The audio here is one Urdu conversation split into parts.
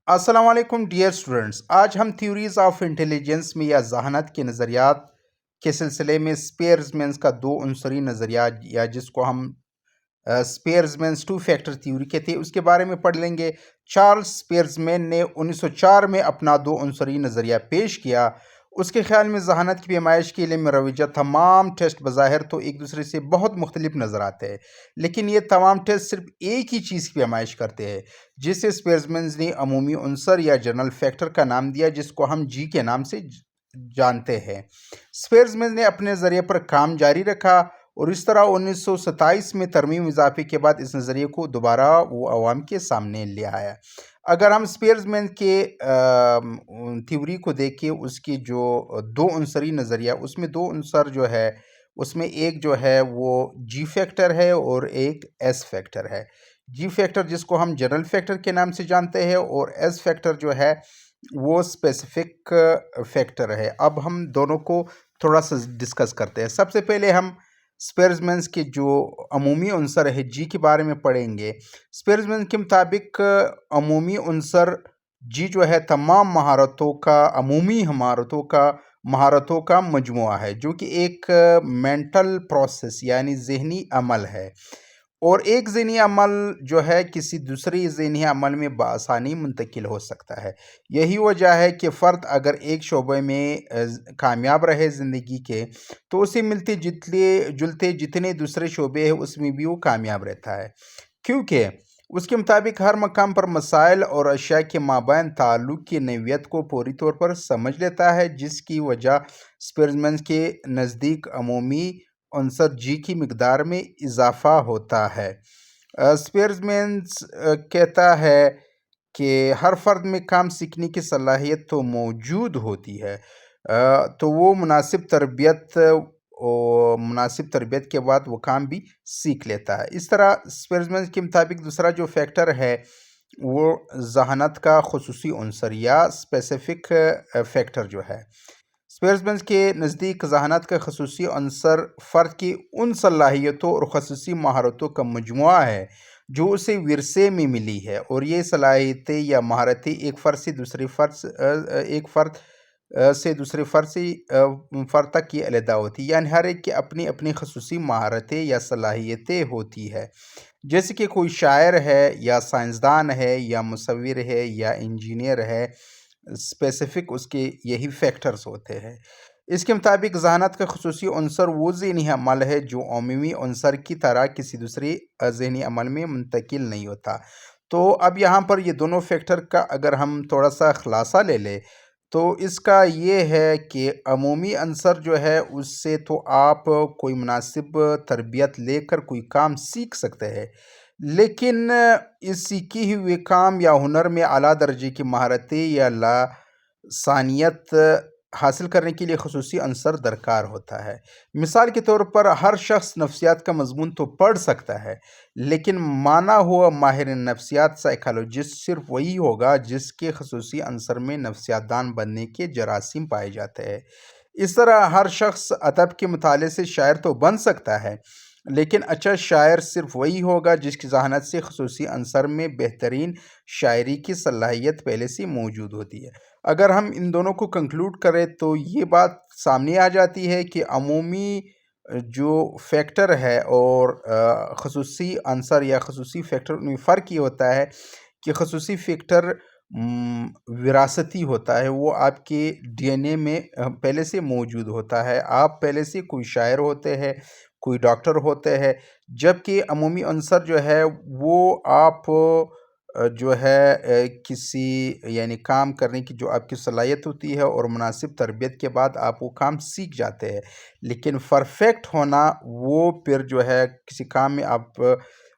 السلام علیکم ڈیئر اسٹوڈنٹس، آج ہم تھیوریز آف انٹیلیجنس میں یا ذہانت کے نظریات کے سلسلے میں اسپیئرزمینز کا دو عنصری نظریہ یا جس کو ہم اسپیئرزمینز ٹو فیکٹر تھیوری کہتے ہیں اس کے بارے میں پڑھ لیں گے۔ چارلز اسپیئرزمین نے 1904 میں اپنا دو عنصری نظریہ پیش کیا۔ اس کے خیال میں ذہانت کی پیمائش کے لیے مروجہ تمام ٹیسٹ بظاہر تو ایک دوسرے سے بہت مختلف نظر آتے ہیں، لیکن یہ تمام ٹیسٹ صرف ایک ہی چیز کی پیمائش کرتے ہیں، جسے اسپیئرزمینز نے عمومی عنصر یا جنرل فیکٹر کا نام دیا، جس کو ہم جی کے نام سے جانتے ہیں۔ اسپیئرزمینز نے اپنے نظریے پر کام جاری رکھا اور اس طرح 1927 میں ترمیم اضافے کے بعد اس نظریے کو دوبارہ وہ عوام کے سامنے لے آیا۔ اگر ہم اسپیئرزمین کے تھیوری کو دیکھیں، اس کی جو دو عنصری نظریہ، اس میں دو عنصر جو ہے، اس میں ایک جو ہے وہ جی فیکٹر ہے اور ایک ایس فیکٹر ہے۔ جی فیکٹر جس کو ہم جنرل فیکٹر کے نام سے جانتے ہیں اور ایس فیکٹر جو ہے وہ اسپیسیفک فیکٹر ہے۔ اب ہم دونوں کو تھوڑا سا ڈسکس کرتے ہیں۔ سب سے پہلے ہم اسپیئرزمینز کے جو عمومی عنصر ہے جی کے بارے میں پڑھیں گے۔ اسپیئرزمین کے مطابق عمومی عنصر جی جو ہے تمام مہارتوں کا مجموعہ ہے، جو کہ ایک مینٹل پروسیس یعنی ذہنی عمل ہے، اور ایک ذہنی عمل جو ہے کسی دوسری ذہنی عمل میں بآسانی منتقل ہو سکتا ہے۔ یہی وجہ ہے کہ فرد اگر ایک شعبے میں کامیاب رہے زندگی کے، تو اسے ملتے جلتے جتنے دوسرے شعبے ہیں اس میں بھی وہ کامیاب رہتا ہے، کیونکہ اس کے مطابق ہر مقام پر مسائل اور اشیاء کے مابین تعلق کی نوعیت کو پوری طور پر سمجھ لیتا ہے، جس کی وجہ اسپیئرزمین کے نزدیک عمومی عنصر جی کی مقدار میں اضافہ ہوتا ہے۔ اسپیئرزمین کہتا ہے کہ ہر فرد میں کام سیکھنے کی صلاحیت تو موجود ہوتی ہے، تو وہ مناسب تربیت کے بعد وہ کام بھی سیکھ لیتا ہے۔ اس طرح اسپیئرزمین کے مطابق دوسرا جو فیکٹر ہے وہ ذہانت کا خصوصی عنصر یا اسپیسیفک فیکٹر جو ہے۔ اسپیئرزمین کے نزدیک ذہانت کا خصوصی عنصر فرد کی ان صلاحیتوں اور خصوصی مہارتوں کا مجموعہ ہے جو اسے ورثے میں ملی ہے، اور یہ صلاحیتیں یا مہارتیں ایک فرد سے دوسرے فرد تک کی علیحدہ ہوتی، یعنی ہر ایک کی اپنی اپنی خصوصی مہارتیں یا صلاحیتیں ہوتی ہے، جیسے کہ کوئی شاعر ہے یا سائنسدان ہے یا مصور ہے یا انجینئر ہے۔ اسپیسیفک اس کے یہی فیکٹرز ہوتے ہیں۔ اس کے مطابق ذہانت کا خصوصی عنصر وہ ذہنی عمل ہے جو عمومی عنصر کی طرح کسی دوسرے ذہنی عمل میں منتقل نہیں ہوتا۔ تو اب یہاں پر یہ دونوں فیکٹر کا اگر ہم تھوڑا سا خلاصہ لے لیں تو اس کا یہ ہے کہ عمومی عنصر جو ہے اس سے تو آپ کوئی مناسب تربیت لے کر کوئی کام سیکھ سکتے ہیں، لیکن اس سیکھی ہوئے کام یا ہنر میں اعلیٰ درجے کی مہارتیں یا لسانیت حاصل کرنے کے لیے خصوصی عنصر درکار ہوتا ہے۔ مثال کے طور پر ہر شخص نفسیات کا مضمون تو پڑھ سکتا ہے، لیکن مانا ہوا ماہر نفسیات سائیکالوجسٹ صرف وہی ہوگا جس کے خصوصی عنصر میں نفسیات دان بننے کے جراثیم پائے جاتے ہیں۔ اس طرح ہر شخص ادب کے مطالعے سے شاعر تو بن سکتا ہے، لیکن اچھا شاعر صرف وہی ہوگا جس کی ذہانت سے خصوصی عنصر میں بہترین شاعری کی صلاحیت پہلے سے موجود ہوتی ہے۔ اگر ہم ان دونوں کو کنکلوڈ کریں تو یہ بات سامنے آ جاتی ہے کہ عمومی جو فیکٹر ہے اور خصوصی عنصر یا خصوصی فیکٹر میں فرق یہ ہوتا ہے کہ خصوصی فیکٹر وراثتی ہوتا ہے، وہ آپ کے ڈی این اے میں پہلے سے موجود ہوتا ہے، آپ پہلے سے کوئی شاعر ہوتے ہیں، کوئی ڈاکٹر ہوتے ہیں، جبکہ عمومی عنصر جو ہے وہ آپ جو ہے کسی یعنی کام کرنے کی جو آپ کی صلاحیت ہوتی ہے اور مناسب تربیت کے بعد آپ وہ کام سیکھ جاتے ہیں، لیکن پرفیکٹ ہونا وہ پھر جو ہے کسی کام میں آپ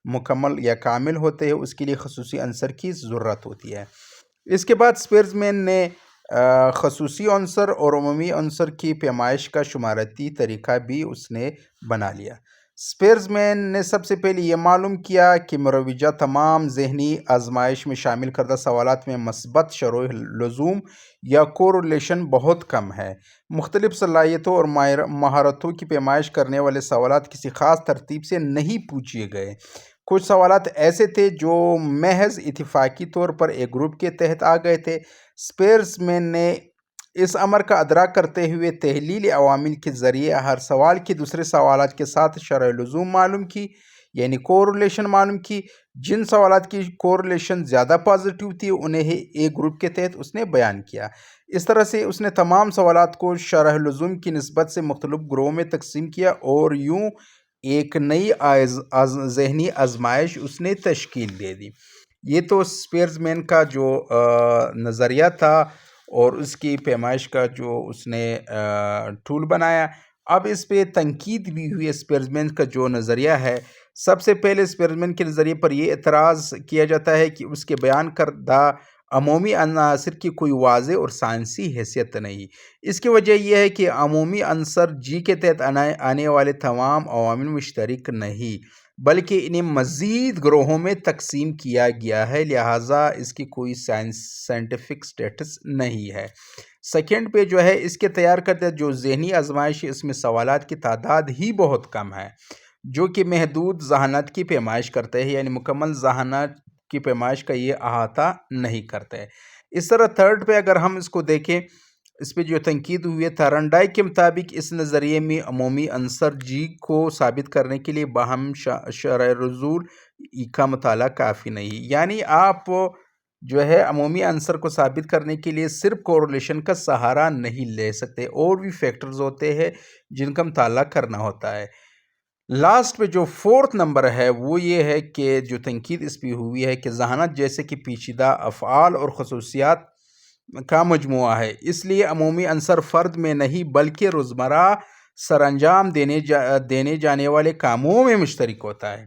مکمل یا کامل ہوتے ہیں، اس کے لیے خصوصی عنصر کی ضرورت ہوتی ہے۔ اس کے بعد اسپیئرزمین نے خصوصی عنصر اور عمومی عنصر کی پیمائش کا شمارتی طریقہ بھی اس نے بنا لیا۔ اسپیئرزمین نے سب سے پہلے یہ معلوم کیا کہ مروجہ تمام ذہنی آزمائش میں شامل کردہ سوالات میں مثبت شرح لزوم یا کوریلیشن بہت کم ہے۔ مختلف صلاحیتوں اور مہارتوں کی پیمائش کرنے والے سوالات کسی خاص ترتیب سے نہیں پوچھے گئے، کچھ سوالات ایسے تھے جو محض اتفاقی طور پر ایک گروپ کے تحت آ گئے تھے۔ اسپیئرز مین نے اس امر کا ادراک کرتے ہوئے تحلیل عوامل کے ذریعے ہر سوال کی دوسرے سوالات کے ساتھ شرح لزوم معلوم کی، یعنی کوریلیشن معلوم کی۔ جن سوالات کی کوریلیشن زیادہ پازیٹیو تھی انہیں ایک گروپ کے تحت اس نے بیان کیا۔ اس طرح سے اس نے تمام سوالات کو شرح لزوم کی نسبت سے مختلف گروہوں میں تقسیم کیا اور یوں ایک نئی ذہنی آزمائش اس نے تشکیل دے دی۔ یہ تو اسپیئرز مین کا جو نظریہ تھا اور اس کی پیمائش کا جو اس نے ٹول بنایا۔ اب اس پہ تنقید بھی ہوئی اسپیئرز مین کا جو نظریہ ہے۔ سب سے پہلے اسپیئرز مین کے نظریے پر یہ اعتراض کیا جاتا ہے کہ اس کے بیان کردہ عمومی عناصر کی کوئی واضح اور سائنسی حیثیت نہیں۔ اس کی وجہ یہ ہے کہ عمومی عنصر جی کے تحت آنے والے تمام عوامل مشترک نہیں، بلکہ انہیں مزید گروہوں میں تقسیم کیا گیا ہے، لہٰذا اس کی کوئی سائنٹیفک سٹیٹس نہیں ہے۔ سیکنڈ پہ جو ہے اس کے تیار کردہ جو ذہنی آزمائش ہے، اس میں سوالات کی تعداد ہی بہت کم ہے، جو کہ محدود ذہانت کی پیمائش کرتے ہیں، یعنی مکمل ذہانت کی پیمائش کا یہ احاطہ نہیں کرتے۔ اس طرح تھرڈ پہ اگر ہم اس کو دیکھیں، اس پہ جو تنقید ہوئی ہے، تھارنڈائک کے مطابق اس نظریے میں عمومی عنصر جی کو ثابت کرنے کے لیے باہم شرح لزوم کا مطالعہ کافی نہیں، یعنی آپ جو ہے عمومی عنصر کو ثابت کرنے کے لیے صرف کوریلیشن کا سہارا نہیں لے سکتے، اور بھی فیکٹرز ہوتے ہیں جن کا مطالعہ کرنا ہوتا ہے۔ لاسٹ پہ جو فورتھ نمبر ہے وہ یہ ہے کہ جو تنقید اس پہ ہوئی ہے کہ ذہانت جیسے کہ پیچیدہ افعال اور خصوصیات کا مجموعہ ہے، اس لیے عمومی عنصر فرد میں نہیں بلکہ روزمرہ سر انجام دینے جانے والے کاموں میں مشترک ہوتا ہے۔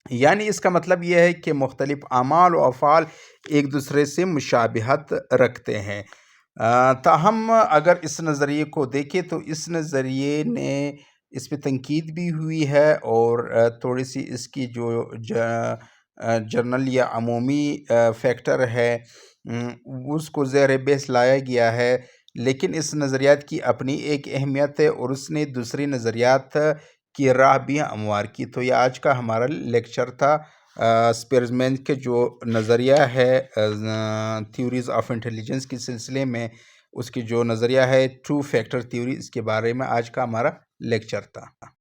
یعنی اس کا مطلب یہ ہے کہ مختلف اعمال و افعال ایک دوسرے سے مشابہت رکھتے ہیں۔ تاہم اگر اس نظریے کو دیکھیں تو اس نظریے نے اس پہ تنقید بھی ہوئی ہے، اور تھوڑی سی اس کی جو جنرل یا عمومی فیکٹر ہے اس کو زیر بحث لایا گیا ہے، لیکن اس نظریات کی اپنی ایک اہمیت ہے اور اس نے دوسری نظریات کی راہ بھی ہموار کی۔ تو یہ آج کا ہمارا لیکچر تھا اسپیئرز مین کے جو نظریہ ہے تھیوریز آف انٹیلیجنس کے سلسلے میں، اس کی جو نظریہ ہے ٹو فیکٹر تھیوری، اس کے بارے میں آج کا ہمارا لیکچر تھا۔